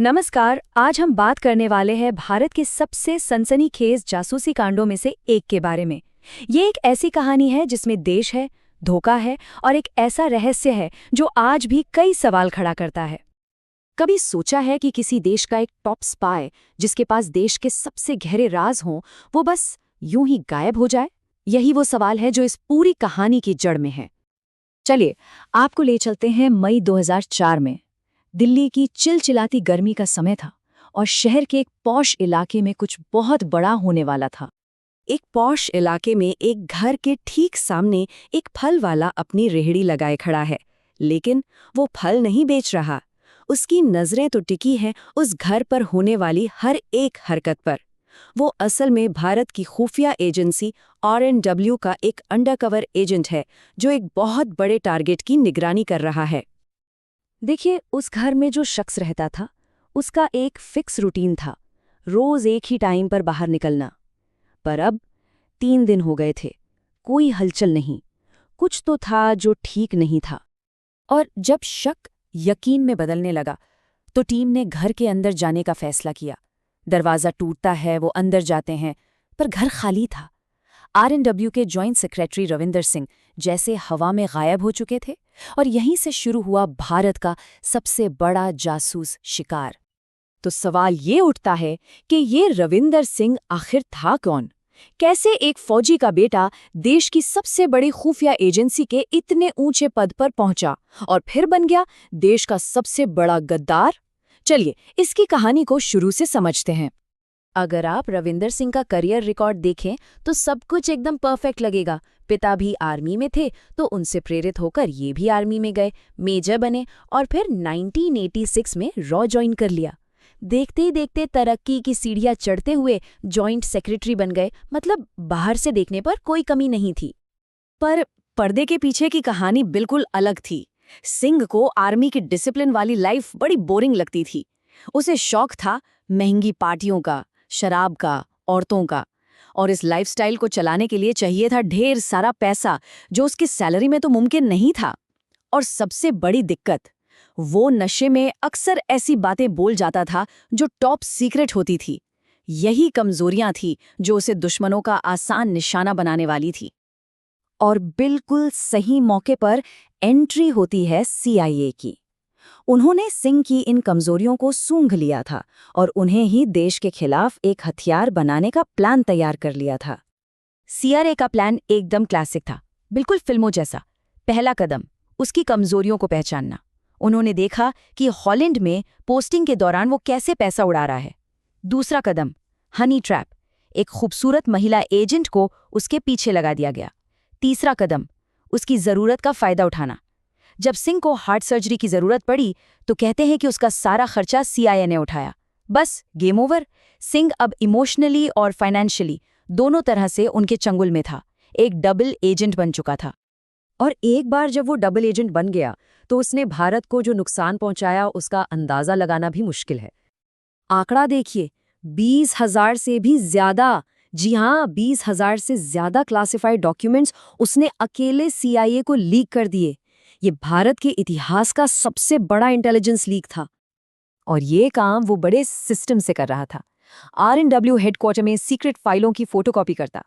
नमस्कार। आज हम बात करने वाले हैं भारत के सबसे सनसनीखेज जासूसी कांडों में से एक के बारे में। ये एक ऐसी कहानी है जिसमें देश है, धोखा है और एक ऐसा रहस्य है जो आज भी कई सवाल खड़ा करता है। कभी सोचा है कि किसी देश का एक टॉप स्पाई जिसके पास देश के सबसे गहरे राज हों, वो बस यूं ही गायब हो जाए? यही वो सवाल है जो इस पूरी कहानी की जड़ में है। चलिए, आपको ले चलते हैं मई 2004 में। दिल्ली की चिलचिलाती गर्मी का समय था और शहर के एक पॉश इलाके में कुछ बहुत बड़ा होने वाला था। एक पॉश इलाके में एक घर के ठीक सामने एक फल वाला अपनी रेहड़ी लगाए खड़ा है, लेकिन वो फल नहीं बेच रहा। उसकी नजरें तो टिकी हैं उस घर पर होने वाली हर एक हरकत पर। वो असल में भारत की खुफिया एजेंसी RNW का एक अंडरकवर एजेंट है जो एक बहुत बड़े टारगेट की निगरानी कर रहा है। देखिए, उस घर में जो शख्स रहता था उसका एक फिक्स रूटीन था, रोज एक ही टाइम पर बाहर निकलना। पर अब 3 दिन हो गए थे, कोई हलचल नहीं। कुछ तो था जो ठीक नहीं था। और जब शक यकीन में बदलने लगा तो टीम ने घर के अंदर जाने का फैसला किया। दरवाज़ा टूटता है, वो अंदर जाते हैं, पर घर खाली था। RNW के जॉइंट सेक्रेटरी रविंदर सिंह जैसे हवा में गायब हो चुके थे और यहीं से शुरू हुआ भारत का सबसे बड़ा जासूस शिकार। तो सवाल ये उठता है कि ये रविंदर सिंह आखिर था कौन? कैसे एक फौजी का बेटा देश की सबसे बड़ी खुफिया एजेंसी के इतने ऊंचे पद पर पहुंचा और फिर बन गया देश का सबसे बड़ा गद्दार? चलिए, इसकी कहानी को शुरू से समझते हैं। अगर आप रविंदर सिंह का करियर रिकॉर्ड देखें तो सब कुछ एकदम परफेक्ट लगेगा। पिता भी आर्मी में थे तो उनसे प्रेरित होकर ये भी आर्मी में गए, मेजर बने और फिर 1986 में रॉ ज्वाइन कर लिया। देखते ही देखते तरक्की की सीढ़ियां चढ़ते हुए जॉइंट सेक्रेटरी बन गए। मतलब बाहर से देखने पर कोई कमी नहीं थी, पर पर्दे के पीछे की कहानी बिल्कुल अलग थी। सिंह को आर्मी की डिसिप्लिन वाली लाइफ बड़ी बोरिंग लगती थी। उसे शौक था महंगी पार्टियों का, शराब का, औरतों का, और इस लाइफस्टाइल को चलाने के लिए चाहिए था ढेर सारा पैसा जो उसकी सैलरी में तो मुमकिन नहीं था। और सबसे बड़ी दिक्कत, वो नशे में अक्सर ऐसी बातें बोल जाता था जो टॉप सीक्रेट होती थी। यही कमजोरियां थी जो उसे दुश्मनों का आसान निशाना बनाने वाली थी। और बिल्कुल सही मौके पर एंट्री होती है CIA की। उन्होंने सिंह की इन कमजोरियों को सूंघ लिया था और उन्हें ही देश के खिलाफ एक हथियार बनाने का प्लान तैयार कर लिया था। CIA का प्लान एकदम क्लासिक था, बिल्कुल फिल्मों जैसा। पहला कदम, उसकी कमजोरियों को पहचानना। उन्होंने देखा कि हॉलैंड में पोस्टिंग के दौरान वो कैसे पैसा उड़ा रहा है। दूसरा कदम, हनी ट्रैप। एक खूबसूरत महिला एजेंट को उसके पीछे लगा दिया गया। तीसरा कदम, उसकी ज़रूरत का फ़ायदा उठाना। जब सिंह को हार्ट सर्जरी की जरूरत पड़ी तो कहते हैं कि उसका सारा खर्चा CIA ने उठाया। बस गेम ओवर। सिंह अब इमोशनली और फाइनेंशियली दोनों तरह से उनके चंगुल में था, एक डबल एजेंट बन चुका था। और एक बार जब वो डबल एजेंट बन गया तो उसने भारत को जो नुकसान पहुंचाया उसका अंदाजा लगाना भी मुश्किल है। आंकड़ा देखिए, 20,000 से भी ज्यादा, जी हाँ, 20,000 से ज्यादा क्लासिफाइड डॉक्यूमेंट्स उसने अकेले CIA को लीक कर दिए। ये भारत के इतिहास का सबसे बड़ा इंटेलिजेंस लीक था। और ये काम वो बड़े सिस्टम से कर रहा था। RNW हेडक्वार्टर में सीक्रेट फाइलों की फोटोकॉपी करता,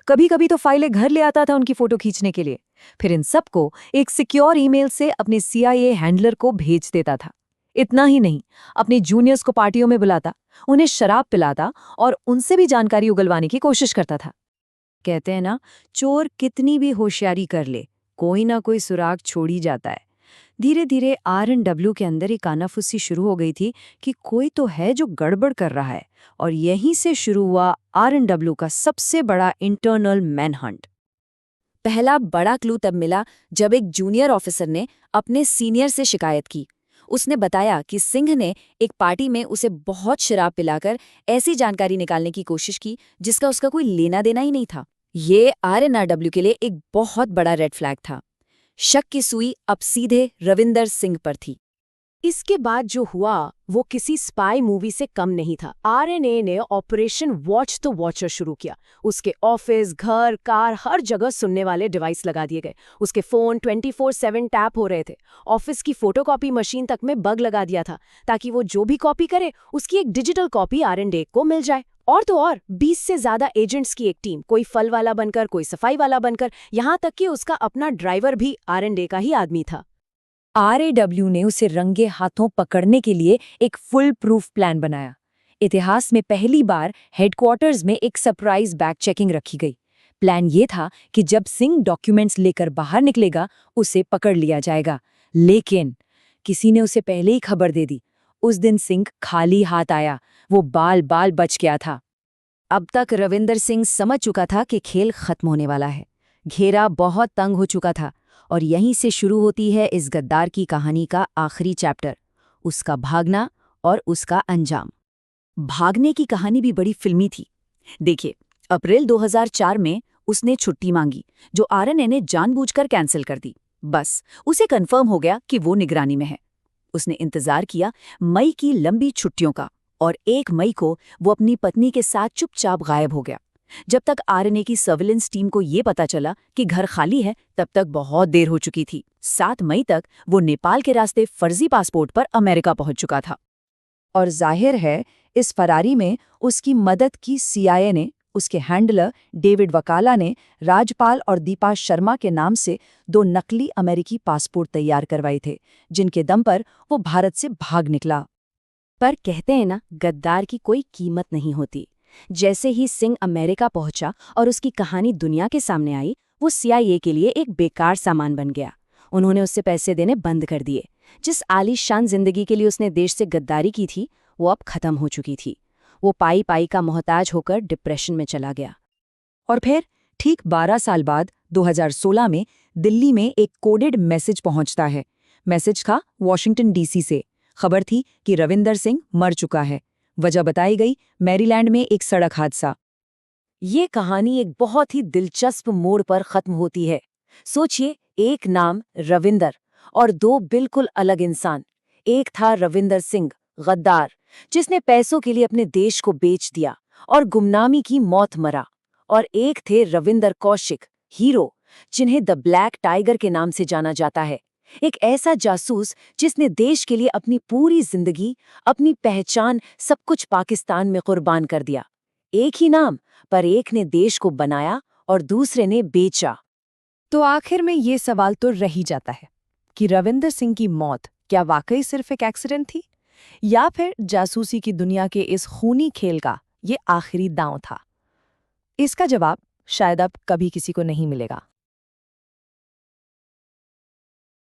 कभी कभी तो फाइलें घर ले आता था उनकी फोटो खींचने के लिए। फिर इन सबको एक सिक्योर ईमेल से अपने CIA हैंडलर को भेज देता था। इतना ही नहीं, अपने जूनियर्स को पार्टियों में बुलाता, उन्हें शराब पिलाता और उनसे भी जानकारी उगलवाने की कोशिश करता था। कहते हैं ना, चोर कितनी भी होशियारी कर ले, कोई ना कोई सुराग छोड़ ही जाता है। धीरे धीरे RNW के अंदर एक कानाफूसी शुरू हो गई थी कि कोई तो है जो गड़बड़ कर रहा है, और यहीं से शुरू हुआ RNW का सबसे बड़ा इंटरनल मैनहंट। पहला बड़ा क्लू तब मिला जब एक जूनियर ऑफिसर ने अपने सीनियर से शिकायत की। उसने बताया कि सिंह ने एक पार्टी में उसे बहुत शराब पिलाकर ऐसी जानकारी निकालने की कोशिश की जिसका उसका कोई लेना देना ही नहीं था। ये RNW के लिए एक बहुत बड़ा रेड फ्लैग था। शक की सुई अब सीधे रविंदर सिंह पर थी। इसके बाद जो हुआ वो किसी स्पाई मूवी से कम नहीं था। आरएनए ने ऑपरेशन वॉच द वॉचर शुरू किया। उसके ऑफिस, घर, कार, हर जगह सुनने वाले डिवाइस लगा दिए गए। उसके फोन 24/7 टैप हो रहे थे। ऑफिस की फोटोकॉपी मशीन तक में बग लगा दिया था ताकि वो जो भी कॉपी करे उसकी एक डिजिटल कॉपी आरएनए को मिल जाए। और तो और 20 से ज्यादा एजेंट्स की एक टीम, कोई फल वाला बनकर, कोई सफाई वाला बनकर, यहाँ तक कि उसका अपना ड्राइवर भी आरएनए का ही आदमी था। RAW ने उसे रंगे हाथों पकड़ने के लिए एक फुल प्रूफ प्लान बनाया। इतिहास में पहली बार हेडक्वार्टर्स में एक सरप्राइज बैग चेकिंग रखी गई। प्लान ये था कि जब सिंह डॉक्यूमेंट्स लेकर बाहर निकलेगा उसे पकड़ लिया जाएगा। लेकिन किसी ने उसे पहले ही खबर दे दी। उस दिन सिंह खाली हाथ आया। वो बाल बाल बच गया था। अब तक रविंदर सिंह समझ चुका था कि खेल खत्म होने वाला है। घेरा बहुत तंग हो चुका था और यहीं से शुरू होती है इस गद्दार की कहानी का आखिरी चैप्टर, उसका भागना और उसका अंजाम। भागने की कहानी भी बड़ी फिल्मी थी। देखिए, अप्रैल 2004 में उसने छुट्टी मांगी, जो आरएनए ने जानबूझकर कैंसिल कर दी। बस उसे कंफर्म हो गया कि वो निगरानी में है। उसने इंतजार किया मई की लंबी छुट्टियों का, और 1 मई को वो अपनी पत्नी के साथ चुपचाप गायब हो गया। जब तक आरएनए की सर्विलेंस टीम को ये पता चला कि घर खाली है, तब तक बहुत देर हो चुकी थी। 7 मई तक वो नेपाल के रास्ते फर्जी पासपोर्ट पर अमेरिका पहुंच चुका था। और जाहिर है, इस फरारी में उसकी मदद की CIA ने। उसके हैंडलर डेविड वकाला ने राजपाल और दीपा शर्मा के नाम से 2 नकली अमेरिकी पासपोर्ट तैयार करवाए थे, जिनके दम पर वो भारत से भाग निकला। पर कहते हैं ना, गद्दार की कोई कीमत नहीं होती। जैसे ही सिंह अमेरिका पहुंचा और उसकी कहानी दुनिया के सामने आई, वो CIA के लिए एक बेकार सामान बन गया। उन्होंने उससे पैसे देने बंद कर दिए। जिस आलीशान जिंदगी के लिए उसने देश से गद्दारी की थी, वो अब खत्म हो चुकी थी। वो पाई पाई का मोहताज होकर डिप्रेशन में चला गया। और फिर ठीक 12 साल बाद 2016 में दिल्ली में एक कोडेड मैसेज पहुंचता है। मैसेज था वॉशिंगटन DC से। खबर थी कि रविंदर सिंह मर चुका है। वजह बताई गई, मैरीलैंड में एक सड़क हादसा। ये कहानी एक बहुत ही दिलचस्प मोड़ पर खत्म होती है। सोचिए, एक नाम रविंदर और 2 बिल्कुल अलग इंसान। एक था रविंदर सिंह, गद्दार, जिसने पैसों के लिए अपने देश को बेच दिया और गुमनामी की मौत मरा। और एक थे रविंदर कौशिक, हीरो, जिन्हें द ब्लैक टाइगर के नाम से जाना जाता है। एक ऐसा जासूस जिसने देश के लिए अपनी पूरी जिंदगी, अपनी पहचान, सब कुछ पाकिस्तान में कुर्बान कर दिया। एक ही नाम, पर एक ने देश को बनाया और दूसरे ने बेचा। तो आखिर में ये सवाल तो रह ही जाता है कि रविंदर सिंह की मौत क्या वाकई सिर्फ एक एक्सीडेंट थी, या फिर जासूसी की दुनिया के इस खूनी खेल का ये आखिरी दांव था। इसका जवाब शायद अब कभी किसी को नहीं मिलेगा।